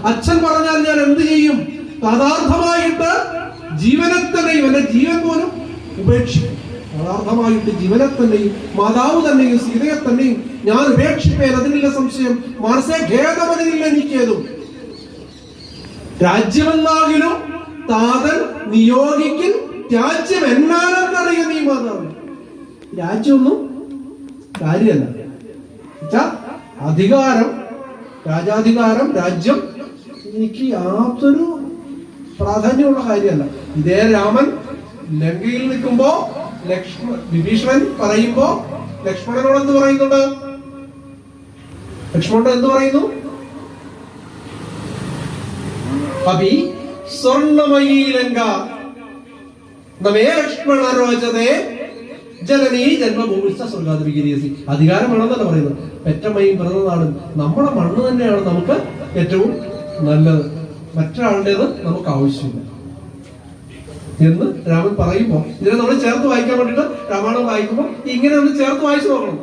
അച്ഛൻ പറഞ്ഞാൽ ഞാൻ എന്ത് ചെയ്യും? യഥാർത്ഥമായിട്ട് ജീവനെ തന്നെയും, അല്ലെ ജീവൻ പോലും ഉപേക്ഷിക്കും. യഥാർത്ഥമായിട്ട് ജീവനെ തന്നെയും മാതാവ് തന്നെയും സീതയെ തന്നെയും ഞാൻ ഉപേക്ഷിപ്പേൻ, അതിനുള്ള സംശയം. മനസ്സെ ഖേദമതില്ല എനിക്കേതും. രാജ്യമെന്നാകിലും താതൻ നിയോഗിക്കും, രാജ്യം എന്നാലെന്നറിയ നീ മാതാവ്. രാജ്യമൊന്നും കാര്യമല്ല. അധികാരം, രാജാധികാരം, രാജ്യം എനിക്ക് യാതൊരു പ്രാധാന്യമുള്ള കാര്യമല്ല. ഇതേ രാമൻ ലങ്കയിൽ നിൽക്കുമ്പോ വിഭീഷണൻ പറയുമ്പോ ലക്ഷ്മണനോട് എന്ത് പറയുന്നുണ്ട്? ലക്ഷ്മണൻ എന്ത് പറയുന്നു? അഭി സ്വർണമയീ ലങ്ക നമേ ലക്ഷ്മണ രോചതേ ജനനീ ജന്മഭൂമിസ്ഥ സ്വർഗാധിപതിരിയസി. അധികാരമാണെന്നല്ല പറയുന്നത്. പെറ്റമ്മയും പിറന്ന നാടും നമ്മുടെ മണ്ണ് തന്നെയാണ് നമുക്ക് ഏറ്റവും നല്ലത്. മറ്റൊരാളുടേത് നമുക്ക് ആവശ്യമില്ല എന്ന് രാമൻ പറയുമ്പോൾ ഇതിനെ നമ്മൾ ചേർത്ത് വായിക്കാൻ വേണ്ടിയിട്ട് രാമായണം വായിക്കുമ്പോൾ ഇങ്ങനെ ഒന്ന് ചേർത്ത് വായിച്ചു നോക്കണം.